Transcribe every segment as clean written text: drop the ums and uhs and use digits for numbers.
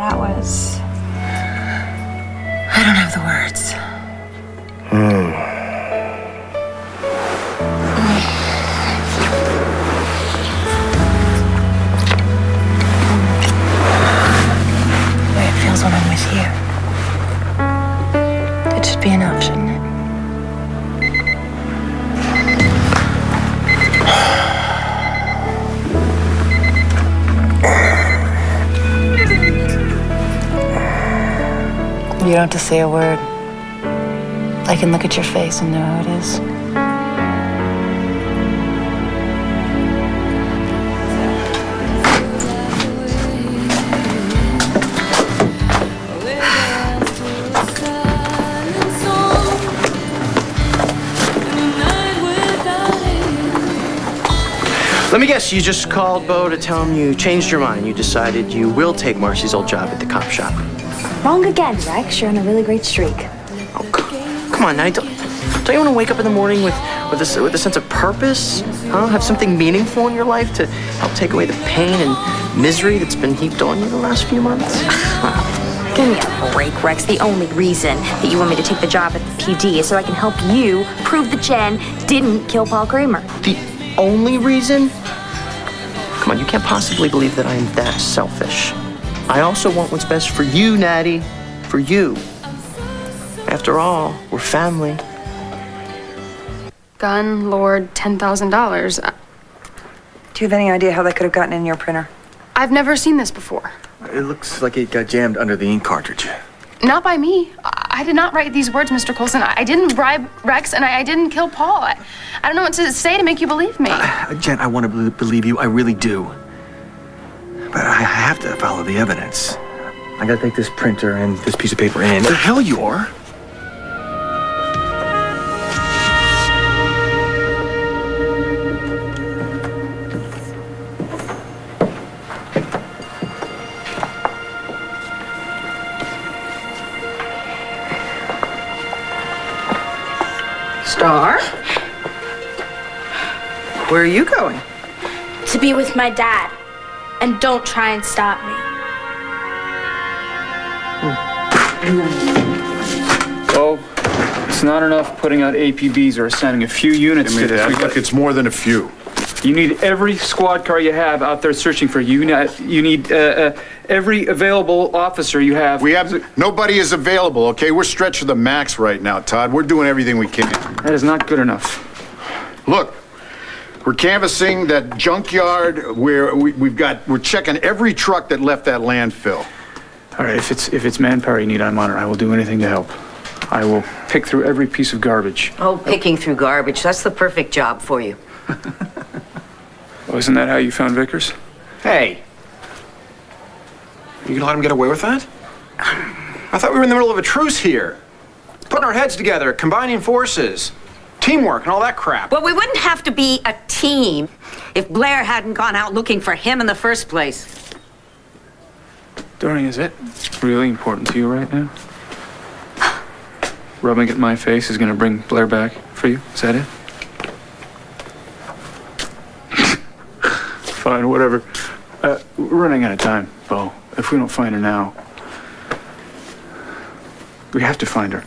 That was... I don't have the words. The way it feels when I'm with you. It should be enough, shouldn't it? You don't have to say a word. I can look at your face and know how it is. Let me guess, you just called Bo to tell him you changed your mind. You decided you will take Marcy's old job at the cop shop. Wrong again, Rex. You're on a really great streak. Oh, come on, now. Don't you want to wake up in the morning with a sense of purpose? Huh? Have something meaningful in your life to help take away the pain and misery that's been heaped on you the last few months? Give me a break, Rex. The only reason that you want me to take the job at the PD is so I can help you prove that Jen didn't kill Paul Kramer. The only reason? Come on, you can't possibly believe that I am that selfish. I also want what's best for you, Natty. For you. After all, we're family. Gun, Lord, $10,000. Do you have any idea how that could have gotten in your printer? I've never seen this before. It looks like it got jammed under the ink cartridge. Not by me. I did not write these words, Mr. Coulson. I didn't bribe Rex, and I didn't kill Paul. I don't know what to say to make you believe me. Jen, I want to believe you. I really do. But I have to follow the evidence. I gotta take this printer and this piece of paper in. The hell you are? Star? Where are you going? To be with my dad. And don't try and stop me. Oh, it's not enough putting out APBs or assigning a few units to this. Look, it's more than a few. You need every squad car you have out there searching for you. You need every available officer you have. Nobody is available, okay? We're stretched to the max right now, Todd. We're doing everything we can. That is not good enough. Look, we're canvassing that junkyard. We're checking every truck that left that landfill. All right, if it's manpower you need, I'm on it. I will do anything to help. I will pick through every piece of garbage. Oh, picking through garbage. That's the perfect job for you. Oh, isn't that how you found Vickers? Hey. You gonna let him get away with that? I thought we were in the middle of a truce here. Putting our heads together, combining forces, teamwork and all that crap. Well, we wouldn't have to be a team if Blair hadn't gone out looking for him in the first place. Doreen, is it really important to you right now? Rubbing it in my face is gonna bring Blair back for you? Is that it? Fine, whatever. We're running out of time, Bo. If we don't find her now, we have to find her.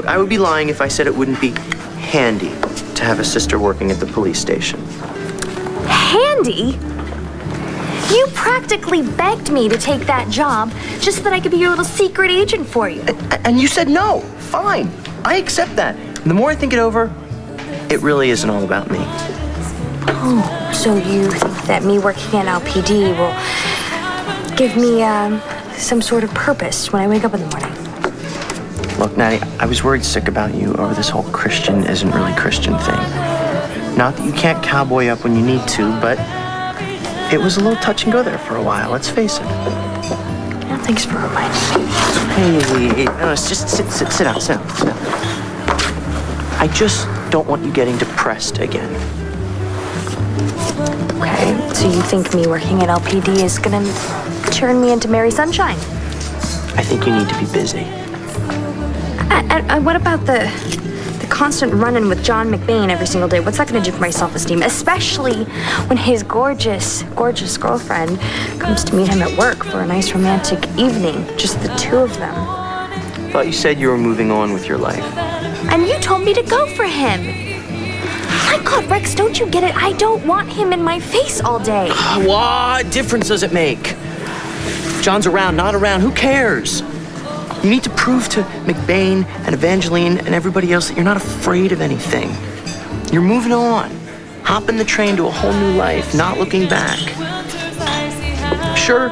I would be lying if I said it wouldn't be handy to have a sister working at the police station. Handy? You practically begged me to take that job just so that I could be your little secret agent for you. And you said no. Fine. I accept that. And the more I think it over, it really isn't all about me. Oh, so you think that me working at LPD will give me some sort of purpose when I wake up in the morning? Look, Natty, I was worried sick about you over this whole Christian isn't really Christian thing. Not that you can't cowboy up when you need to, but it was a little touch and go there for a while, let's face it. Well, thanks for reminding me. Hey, no, just sit down. I just don't want you getting depressed again. Okay, so you think me working at LPD is gonna turn me into Mary Sunshine? I think you need to be busy. And what about the constant run-in with John McBain every single day? What's that gonna do for my self-esteem? Especially when his gorgeous girlfriend comes to meet him at work for a nice romantic evening, just the two of them. Thought you said you were moving on with your life. And you told me to go for him. My God, Rex, don't you get it? I don't want him in my face all day. What difference does it make? John's around, not around, who cares? You need to prove to McBain and Evangeline and everybody else that you're not afraid of anything. You're moving on. Hopping the train to a whole new life, not looking back. Sure,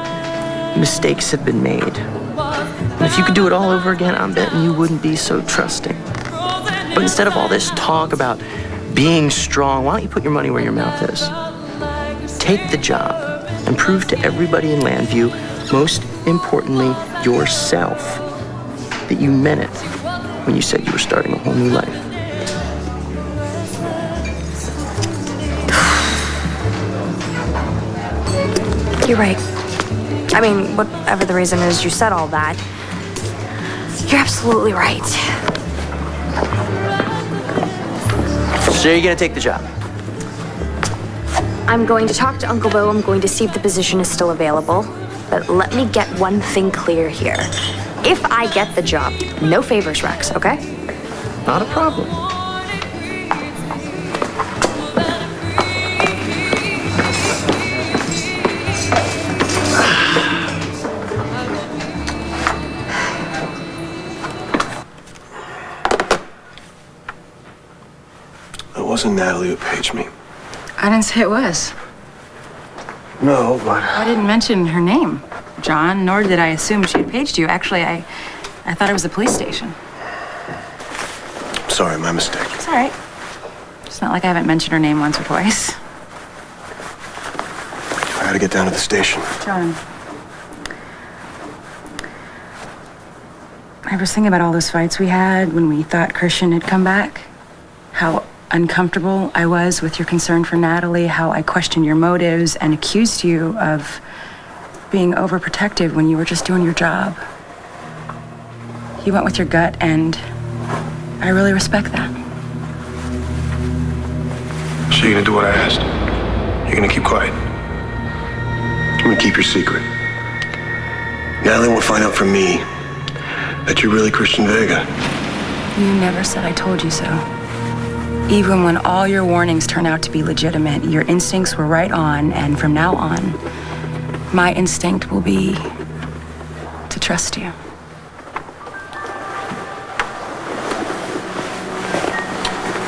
mistakes have been made. And if you could do it all over again, I'm betting you wouldn't be so trusting. But instead of all this talk about being strong, why don't you put your money where your mouth is? Take the job and prove to everybody in Landview, most importantly, yourself, that you meant it when you said you were starting a whole new life. You're right. I mean, whatever the reason is you said all that, you're absolutely right. So you're gonna take the job? I'm going to talk to Uncle Bo. I'm going to see if the position is still available. But let me get one thing clear here. If I get the job, no favors, Rex, okay? Not a problem. It wasn't Natalie who paged me. I didn't say it was. No, but... I didn't mention her name, John, nor did I assume she had paged you. Actually, I thought it was the police station. Sorry, my mistake. It's all right. It's not like I haven't mentioned her name once or twice. I had to get down to the station. John. I was thinking about all those fights we had when we thought Christian had come back. How uncomfortable I was with your concern for Natalie, how I questioned your motives and accused you of being overprotective when you were just doing your job. You went with your gut, and I really respect that. So you're gonna do what I asked? You're gonna keep quiet? I'm gonna keep your secret. Natalie won't find out from me that you're really Christian Vega. You never said I told you so. Even when all your warnings turned out to be legitimate, your instincts were right on, and from now on, my instinct will be to trust you.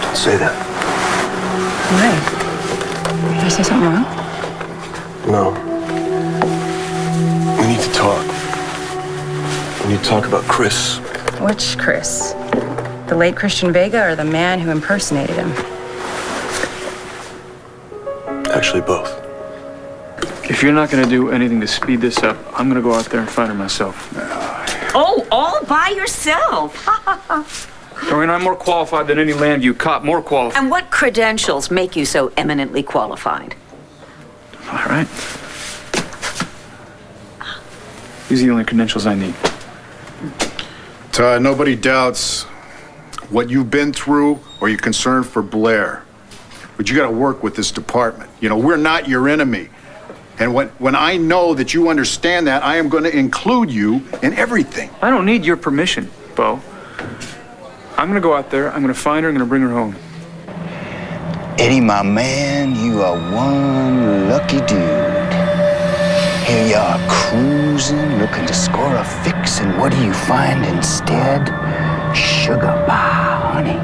Don't say that. Why? Did I say something wrong? No. We need to talk. We need to talk about Chris. Which Chris? The late Christian Vega or the man who impersonated him? Actually, both. If you're not going to do anything to speed this up, I'm going to go out there and find her myself. Oh, all by yourself? Doreen, I'm more qualified than any Landview cop, more qualified. And what credentials make you so eminently qualified? All right. These are the only credentials I need. Todd, nobody doubts what you've been through or your concern for Blair. But you got to work with this department. You know, we're not your enemy. And when I know that you understand that, I am going to include you in everything. I don't need your permission, Bo. I'm gonna go out there, I'm gonna find her, I'm gonna bring her home. Eddie, my man, you are one lucky dude. Here you are cruising, looking to score a fix, and what do you find instead? Sugar pie, honey.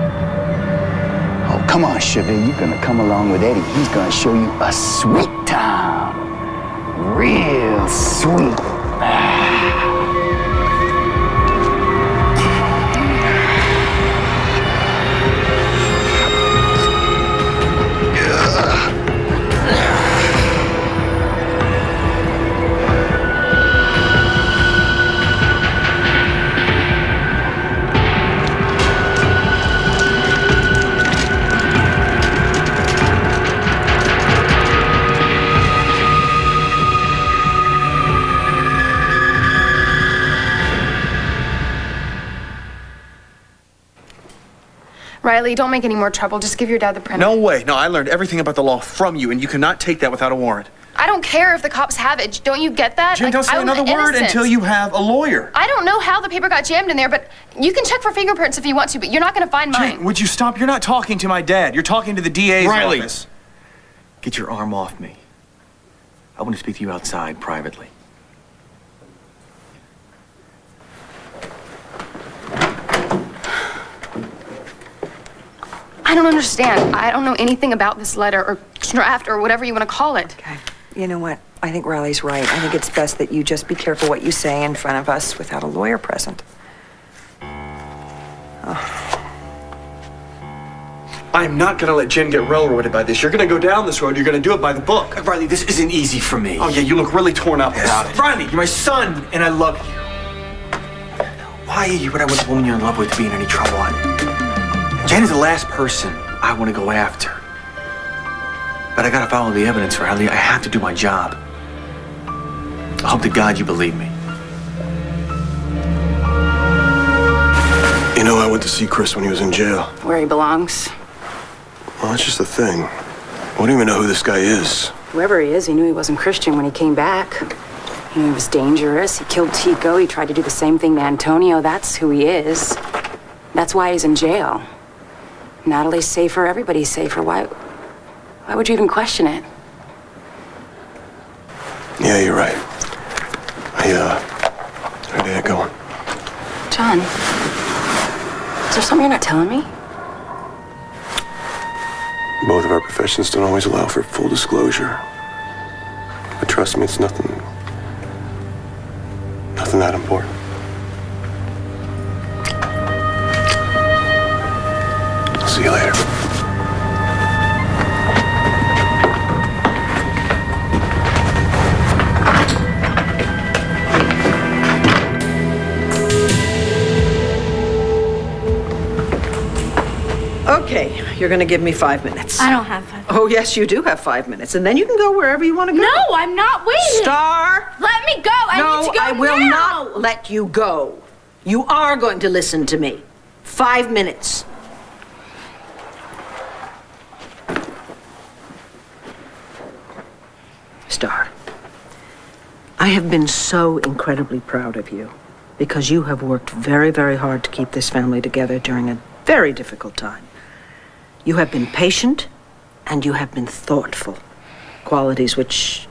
Oh, come on, sugar, you're gonna come along with Eddie. He's gonna show you a sweet time. Real sweet. Riley, don't make any more trouble. Just give your dad the printer. No way. No, I learned everything about the law from you, and you cannot take that without a warrant. I don't care if the cops have it. Don't you get that? Jen, don't say another word until you have a lawyer. I don't know how the paper got jammed in there, but you can check for fingerprints if you want to, but you're not going to find mine. Jen, would you stop? You're not talking to my dad. You're talking to the DA's Riley. office. Get your arm off me. I want to speak to you outside privately. I don't understand. I don't know anything about this letter or draft or whatever you want to call it. Okay. You know what? I think Riley's right. I think it's best that you just be careful what you say in front of us without a lawyer present. I'm not gonna let Jen get railroaded by this. You're gonna go down this road. You're gonna do it by the book. Riley, this isn't easy for me. Oh yeah, you look really torn up about it. Riley, you're my son, and I love you. Why would I want the woman you're in love with to be in any trouble? Jen is the last person I want to go after. But I gotta follow the evidence, Riley. I have to do my job. I hope to God you believe me. You know, I went to see Chris when he was in jail. Where he belongs. Well, that's just the thing. I don't even know who this guy is. Whoever he is, he knew he wasn't Christian when he came back. He knew he was dangerous. He killed Tico. He tried to do the same thing to Antonio. That's who he is. That's why he's in jail. Natalie's safer. Everybody's safer. Why would you even question it? Yeah, you're right. I gotta get going. John, is there something you're not telling me? Both of our professions don't always allow for full disclosure. But trust me, it's nothing that important. I'll see you later. Okay, you're gonna give me 5 minutes. I don't have 5 minutes. Oh, yes, you do have 5 minutes, and then you can go wherever you want to go. No, I'm not waiting. Star! Let me go. I need to go I will now. not let you go. You are going to listen to me. 5 minutes. Star, I have been so incredibly proud of you because you have worked very, very hard to keep this family together during a very difficult time. You have been patient and you have been thoughtful. Qualities which,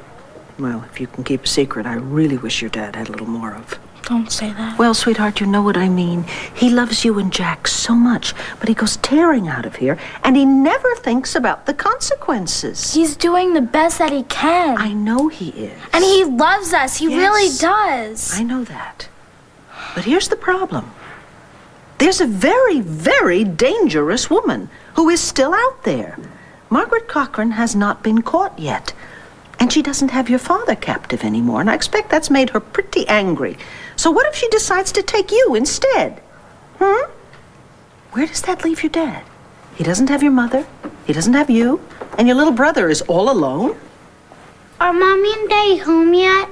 well, if you can keep a secret, I really wish your dad had a little more of. Don't say that. Well, sweetheart, you know what I mean. He loves you and Jack so much, but he goes tearing out of here, and he never thinks about the consequences. He's doing the best that he can. I know he is. And he loves us. He really does. I know that. But here's the problem. There's a very, very dangerous woman who is still out there. Margaret Cochran has not been caught yet. And she doesn't have your father captive anymore, and I expect that's made her pretty angry. So what if she decides to take you instead? Where does that leave your dad? He doesn't have your mother, he doesn't have you, and your little brother is all alone? Are Mommy and Daddy home yet?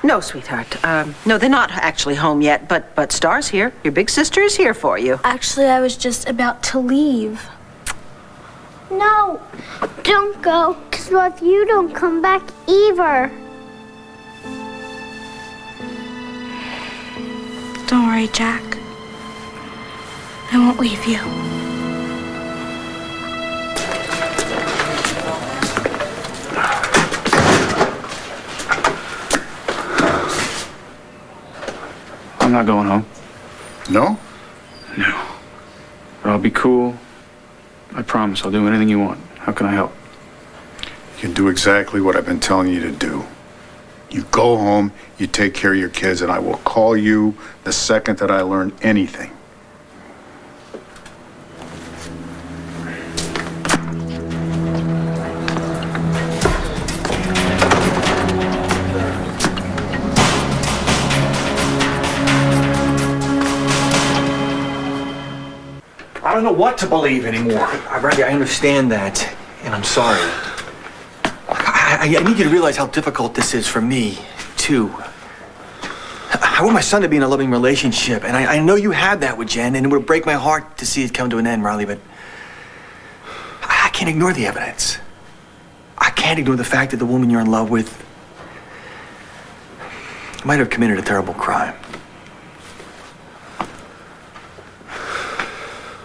No, sweetheart. No, they're not actually home yet, but Star's here. Your big sister is here for you. Actually, I was just about to leave. No, don't go, because what if you don't come back either? Don't worry, Jack. I won't leave you. I'm not going home. No? No. But I'll be cool. I promise I'll do anything you want. How can I help? You can do exactly what I've been telling you to do. You go home, you take care of your kids, and I will call you the second that I learn anything. I don't know what to believe anymore. Randy, I understand that, and I'm sorry. I need you to realize how difficult this is for me, too. I want my son to be in a loving relationship, and I know you had that with Jen, and it would break my heart to see it come to an end, Riley, but I can't ignore the evidence. I can't ignore the fact that the woman you're in love with might have committed a terrible crime.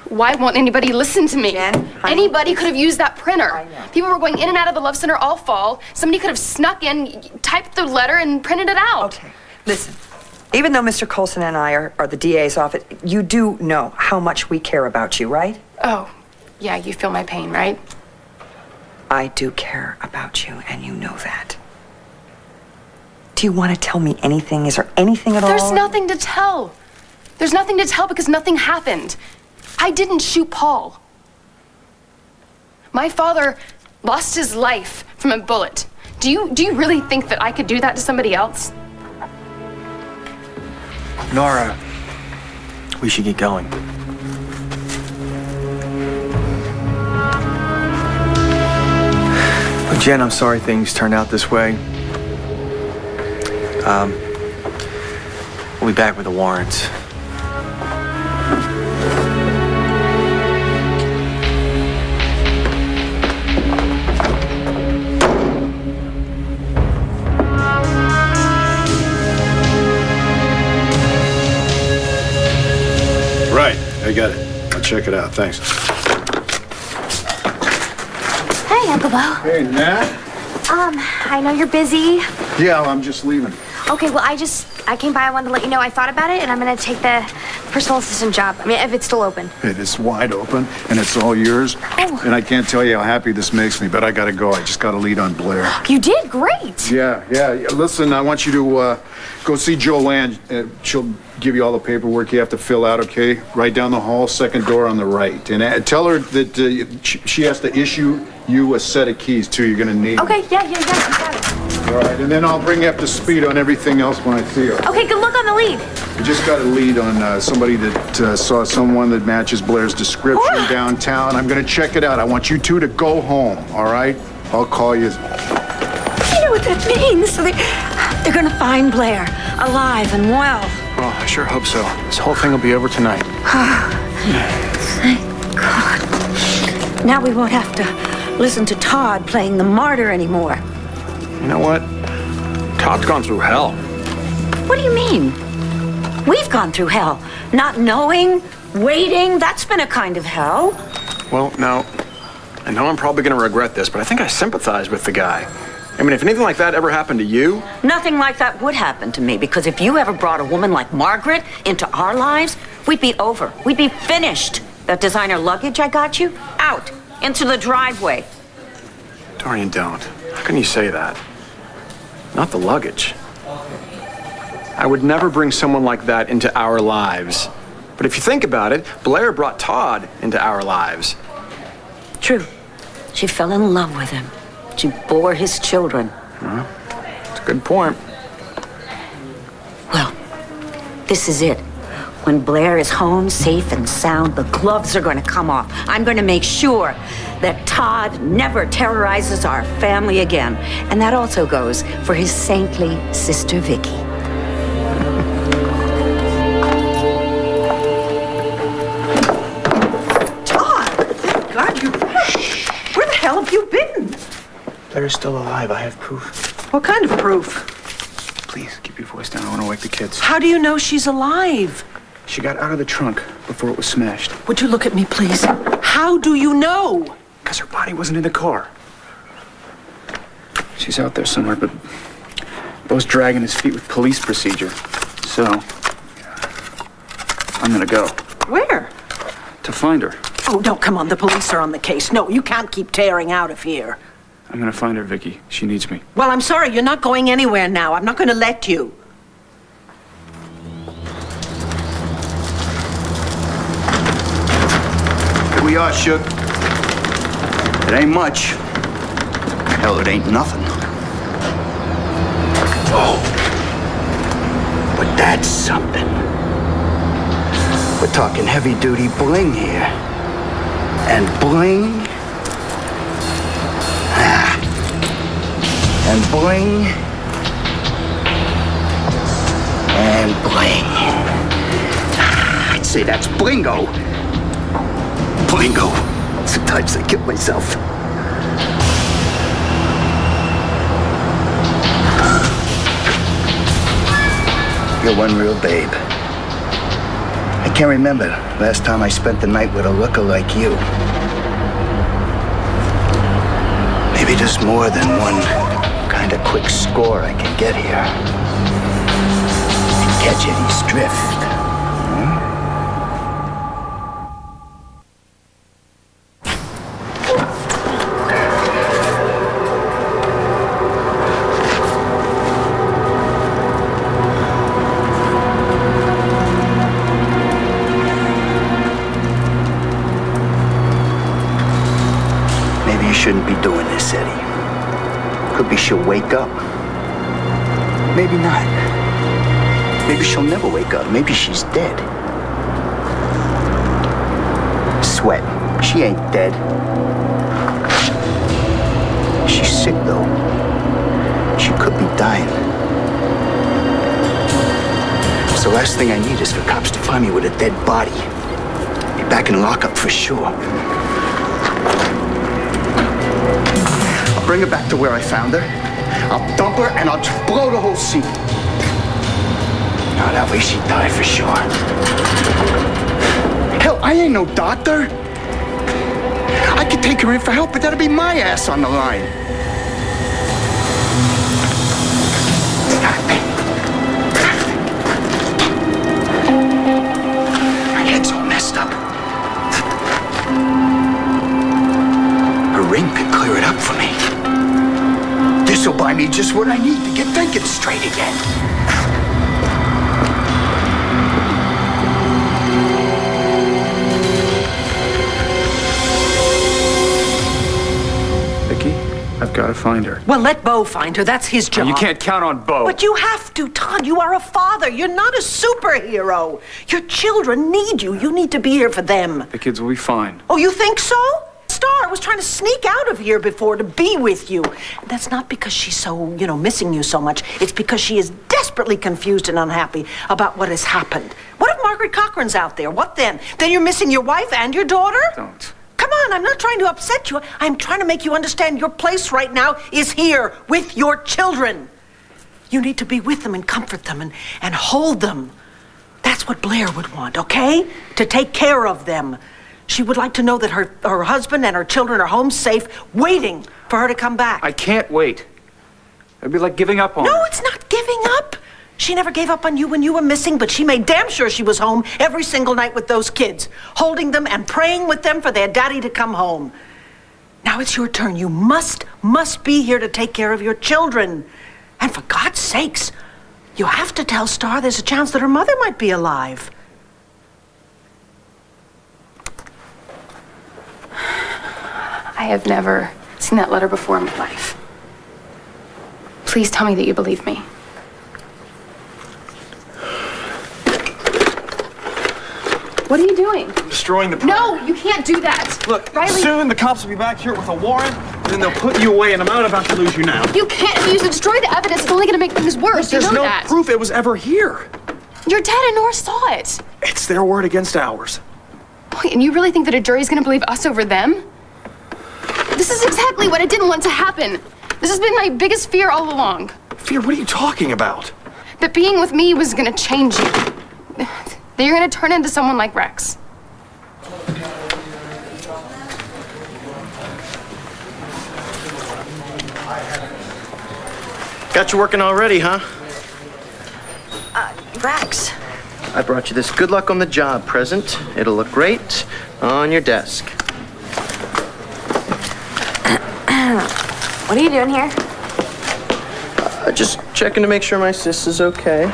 Why won't anybody listen to me? Jen, honey. Anybody could have used that printer. People were going in and out of the Love Center all fall. Somebody could have snuck in, typed the letter, and printed it out. Okay, listen. Even though Mr. Coulson and I are the DA's office, you do know how much we care about you, right? Oh, yeah, you feel my pain, right? I do care about you, and you know that. Do you want to tell me anything? Is there anything at all? There's nothing to tell. There's nothing to tell because nothing happened. I didn't shoot Paul. My father lost his life from a bullet. Do you really think that I could do that to somebody else? Nora, we should get going. Look, Jen, I'm sorry things turned out this way. We'll be back with the warrants. Right, I got it. I'll check it out, thanks. Hey, Uncle Bo. Hey, Nat. I know you're busy. Yeah, I'm just leaving. Okay, well, I came by, I wanted to let you know I thought about it, and I'm gonna take the personal assistant job. I mean, if it's still open. It is wide open, and it's all yours. Oh. And I can't tell you how happy this makes me, but I gotta go. I just got a lead on Blair. You did great. Yeah. Listen, I want you to go see Joanne. She'll give you all the paperwork you have to fill out, okay? Right down the hall, second door on the right. And tell her that she has to issue you a set of keys, too. You're gonna need them. Okay, yeah, you got it. All right, and then I'll bring you up to speed on everything else when I see her. Okay, good luck on the lead. I just got a lead on somebody that saw someone that matches Blair's description downtown. I'm gonna check it out. I want you two to go home, all right? I'll call you. You know what that means? They're gonna find Blair, alive and well. Well, I sure hope so. This whole thing will be over tonight. Thank God. Now we won't have to listen to Todd playing the martyr anymore. You know what? Todd's gone through hell. What do you mean? We've gone through hell. Not knowing, waiting, that's been a kind of hell. Well, now, I know I'm probably going to regret this, but I think I sympathize with the guy. I mean, if anything like that ever happened to you... Nothing like that would happen to me, because if you ever brought a woman like Margaret into our lives, we'd be over. We'd be finished. That designer luggage I got you, out, into the driveway. Dorian, don't. How can you say that? Not the luggage. I would never bring someone like that into our lives. But if you think about it, Blair brought Todd into our lives. True. She fell in love with him. She bore his children. Well, that's a good point. Well, this is it. When Blair is home, safe and sound, the gloves are going to come off. I'm going to make sure that Todd never terrorizes our family again. And that also goes for his saintly sister, Vicky. Todd, thank God you... Where the hell have you been? Blair's still alive. I have proof. What kind of proof? Please, keep your voice down. I want to wake the kids. How do you know she's alive? She got out of the trunk before it was smashed. Would you look at me, please? How do you know? Because her body wasn't in the car. She's out there somewhere, but Bo's dragging his feet with police procedure. So, I'm gonna go. Where? To find her. Oh, no, come on. The police are on the case. No, you can't keep tearing out of here. I'm gonna find her, Vicky. She needs me. Well, I'm sorry. You're not going anywhere now. I'm not going to let you. Here we are, Shook. It ain't much. Hell, it ain't nothing. Oh. But that's something. We're talking heavy-duty bling here. And bling... And bling... And bling. I'd say that's blingo. Blingo. Sometimes I kill myself. You're one real babe. I can't remember last time I spent the night with a looker like you. Maybe there's more than one kind of quick score I can get here. And catch Eddie's drift. Shouldn't be doing this, Eddie. Could be she'll wake up. Maybe not. Maybe she'll never wake up. Maybe she's dead. Sweat. She ain't dead. She's sick, though. She could be dying. So the last thing I need is for cops to find me with a dead body. Be back in lockup for sure. Bring her back to where I found her. I'll dump her and I'll just blow the whole scene. Now that way she'd die for sure. Hell, I ain't no doctor. I could take her in for help, but that'd be my ass on the line. My head's all messed up. Her ring could clear it up for me. This'll buy me just what I need to get thinking straight again. Vicky, I've got to find her. Well, let Bo find her. That's his job. You can't count on Bo. But you have to, Todd. You are a father. You're not a superhero. Your children need you. You need to be here for them. The kids will be fine. Oh, you think so? Star was trying to sneak out of here before to be with you. That's not because she's so, missing you so much. It's because she is desperately confused and unhappy about what has happened. What if Margaret Cochran's out there? What then? Then you're missing your wife and your daughter? Don't. Come on, I'm not trying to upset you. I'm trying to make you understand your place right now is here with your children. You need to be with them and comfort them and hold them. That's what Blair would want, okay? To take care of them. She would like to know that her husband and her children are home safe, waiting for her to come back. I can't wait. It'd be like giving up on her. No, it's not giving up. She never gave up on you when you were missing, but she made damn sure she was home every single night with those kids, holding them and praying with them for their daddy to come home. Now it's your turn. You must be here to take care of your children. And for God's sakes, you have to tell Star there's a chance that her mother might be alive. I have never seen that letter before in my life. Please tell me that you believe me. What are you doing? Destroying the... No, you can't do that. Look, Riley. soon the cops will be back here with a warrant, and then they'll put you away, and I'm not about to lose you now. You can't. If you destroy the evidence, it's only going to make things worse. There's you know no that. proof it was ever here. Your dad and Nora saw it. It's their word against ours. Wait, and you really think that a jury's going to believe us over them? This is exactly what I didn't want to happen. This has been my biggest fear all along. Fear? What are you talking about? That being with me was going to change you. That you're going to turn into someone like Rex. Got you working already, huh? Rex. I brought you this good luck on the job present. It'll look great on your desk. What are you doing here? Just checking to make sure my sis is okay.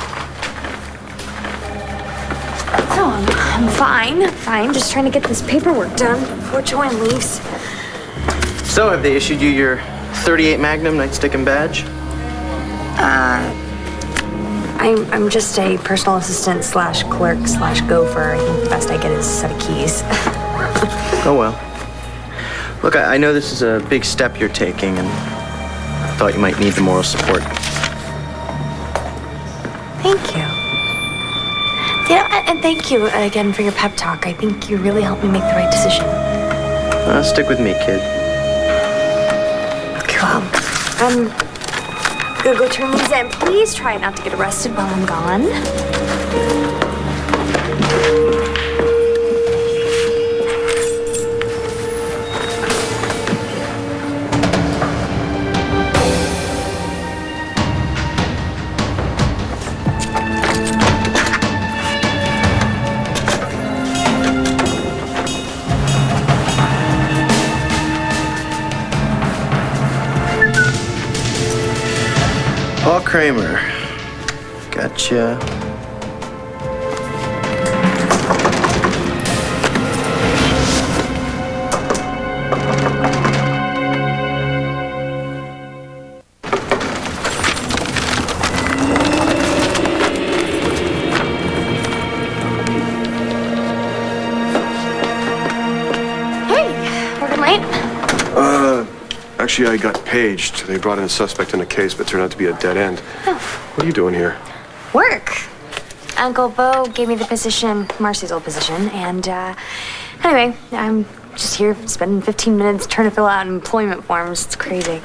No, I'm fine. Fine. Just trying to get this paperwork done before Joanne leaves. So, have they issued you your 38 Magnum nightstick and badge? I'm just a personal assistant slash clerk slash gopher. I think the best I get is a set of keys. Oh, well. Look, I know this is a big step you're taking, and I thought you might need the moral support. Thank you. You know, and thank you again for your pep talk. I think you really helped me make the right decision. Stick with me, kid. Okay, well, I'm gonna go turn these in. Please try not to get arrested while I'm gone. Paul Kramer. Gotcha. Actually, I got paged. They brought in a suspect in a case, but turned out to be a dead end. Oh. What are you doing here? Work. Uncle Bo gave me the position, Marcy's old position, and anyway, I'm just here spending 15 minutes trying to fill out employment forms. It's crazy.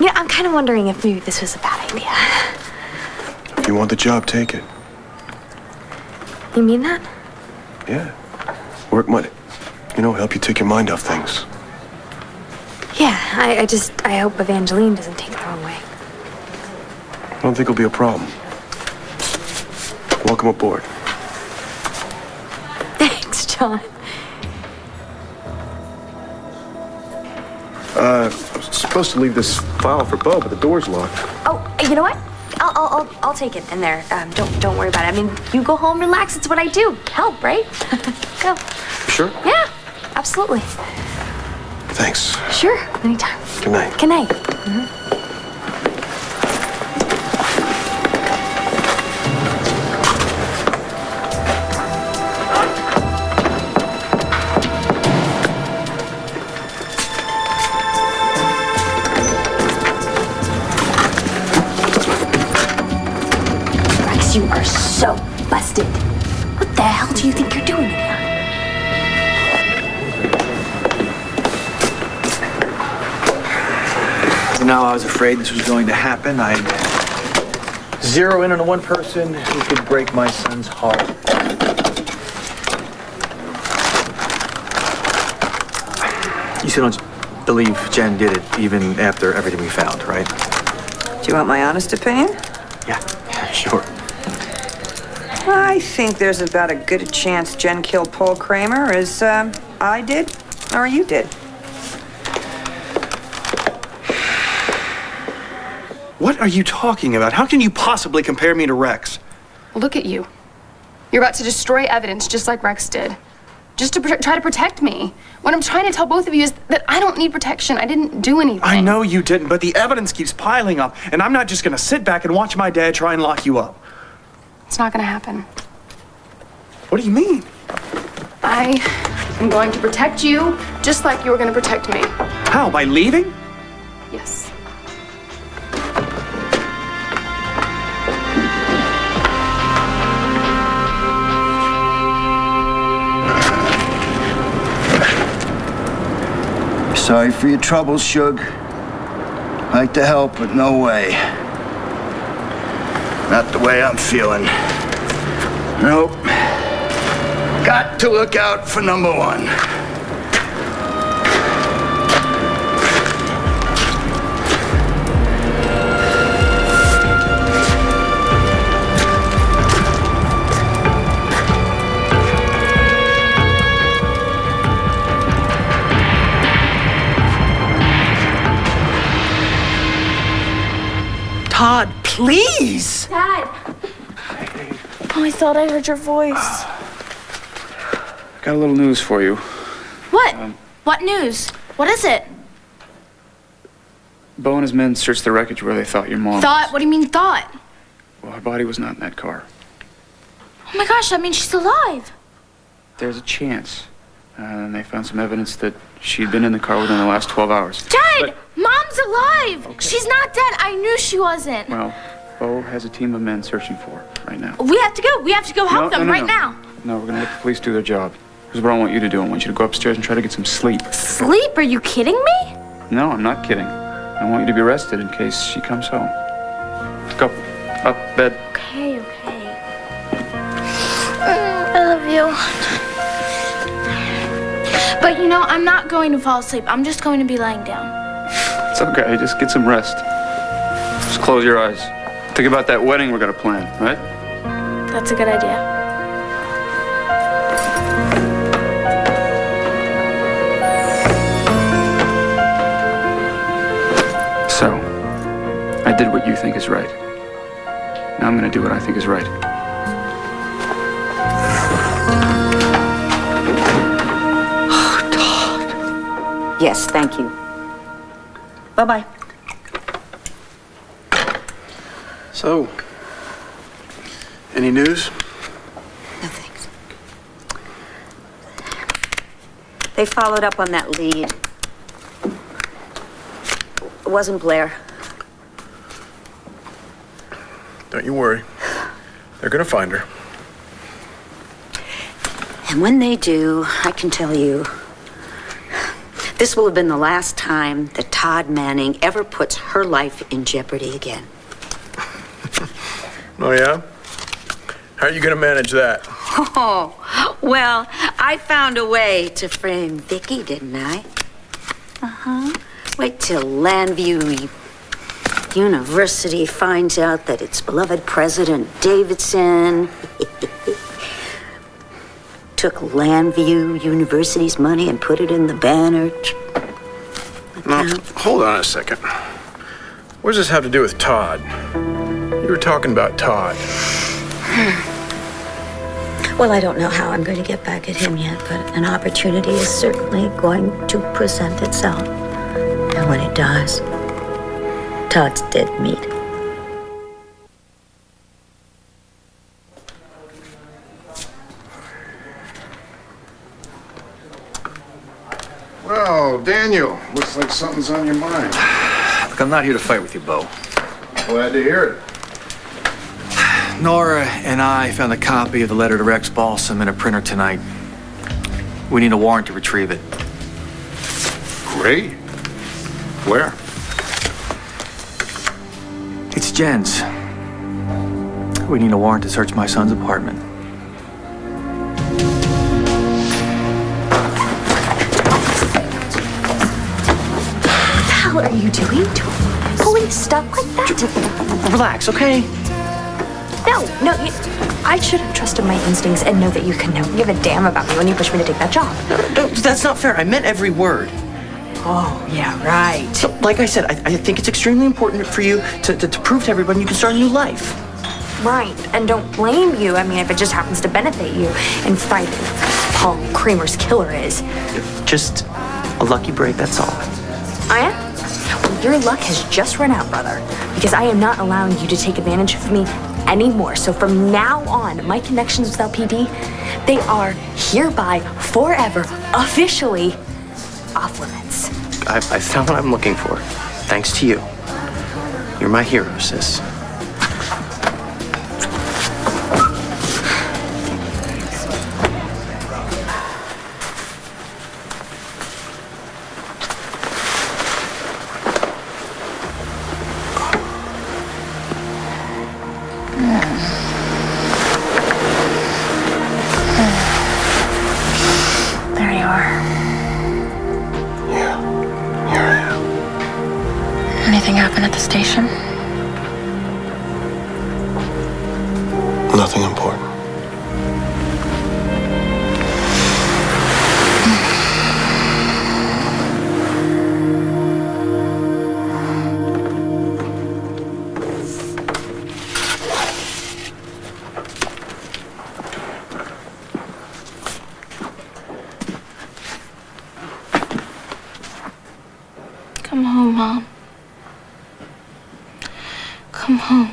You know, I'm kind of wondering if maybe this was a bad idea. If you want the job, take it. You mean that? Yeah. Work might, help you take your mind off things. Yeah, I hope Evangeline doesn't take it the wrong way. I don't think it'll be a problem. Welcome aboard. Thanks, John. I was supposed to leave this file for Bo, but the door's locked. Oh, you know what? I'll take it in there. Don't worry about it. I mean, you go home, relax. It's what I do. Help, right? Go. You sure? Yeah, absolutely. Thanks. Sure, anytime. Good night. Good night. Mm-hmm. Rex, you are so busted. What the hell do you think you're doing in here? I was afraid this was going to happen. I'd zero in on the one person who could break my son's heart. You still don't believe Jen did it, even after everything we found, right? Do you want my honest opinion? Yeah, sure. I think there's about as good a chance Jen killed Paul Kramer as I did or you did. What are you talking about? How can you possibly compare me to Rex? Look at you. You're about to destroy evidence just like Rex did. Just to try to protect me. What I'm trying to tell both of you is that I don't need protection. I didn't do anything. I know you didn't, but the evidence keeps piling up, and I'm not just gonna sit back and watch my dad try and lock you up. It's not gonna happen. What do you mean? I am going to protect you just like you were gonna protect me. How, by leaving? Yes. Sorry for your troubles, Suge. Like to help, but no way. Not the way I'm feeling. Nope. Got to look out for number one. Todd, please! Dad! Oh, I thought I heard your voice. Got a little news for you. What? What news? What is it? Bo and his men searched the wreckage where they thought your mom Thought? What do you mean thought? Well, her body was not in that car. Oh my gosh, that means she's alive. There's a chance. And they found some evidence that she'd been in the car within the last 12 hours. Dad! Mom's alive! Okay. She's not dead. I knew she wasn't. Well, Bo has a team of men searching for her right now. We have to go. We have to go help them right now. No, we're gonna let the police do their job. Here's what I want you to do. I want you to go upstairs and try to get some sleep. Sleep? Are you kidding me? No, I'm not kidding. I want you to be rested in case she comes home. Go. Up, bed. Okay, okay. I love you. But you know, I'm not going to fall asleep. I'm just going to be lying down. It's okay. Just get some rest. Just close your eyes. Think about that wedding we're gonna plan, right? That's a good idea. So, I did what you think is right. Now I'm gonna do what I think is right. Oh, Todd. Yes, thank you. Bye-bye. So, any news? No thanks. They followed up on that lead. It wasn't Blair. Don't you worry. They're gonna find her. And when they do, I can tell you, this will have been the last time that Todd Manning ever puts her life in jeopardy again. Oh, yeah? How are you gonna manage that? Oh, well, I found a way to frame Vicky, didn't I? Uh-huh. Wait till Landview University finds out that its beloved President Davidson took Landview University's money and put it in the banner. Now, hold on a second. What does this have to do with Todd? You were talking about Todd. Well, I don't know how I'm going to get back at him yet, but an opportunity is certainly going to present itself. And when it does, Todd's dead meat. Well, Daniel, looks like something's on your mind. Look, I'm not here to fight with you, Bo. Glad to hear it. Nora and I found a copy of the letter to Rex Balsam in a printer tonight. We need a warrant to retrieve it. Great. Where? It's Jen's. We need a warrant to search my son's apartment. What the hell are you doing? Pulling stuff like that? Relax, okay? No, I should have trusted my instincts and know that you can never give a damn about me when you pushed me to take that job. No, that's not fair. I meant every word. Oh, yeah, right. So, like I said, I think it's extremely important for you to prove to everybody you can start a new life. Right, and don't blame you. I mean, if it just happens to benefit you in fighting Paul Kramer's killer is. Just a lucky break, that's all. I am? Well, your luck has just run out, brother, because I am not allowing you to take advantage of me anymore. So from now on, my connections with LPD, they are hereby, forever, officially off limits. I found what I'm looking for, thanks to you. You're my hero, sis. There you are. Anything happen at the station? Nothing important. Come home, Mom. Come home.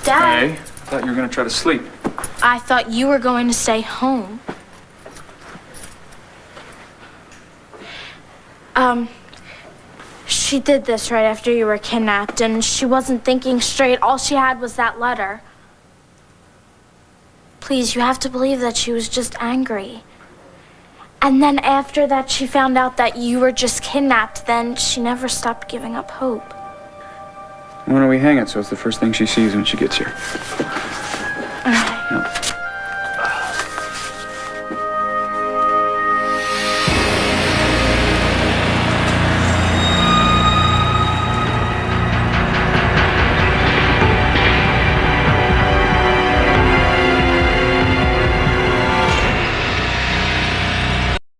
Dad. Hey, thought you were gonna try to sleep. I thought you were going to stay home. She did this right after you were kidnapped, and she wasn't thinking straight. All she had was that letter. Please, you have to believe that she was just angry. And then after that, she found out that you were just kidnapped. Then she never stopped giving up hope. Why don't we hang it so it's the first thing she sees when she gets here? All right. Yep.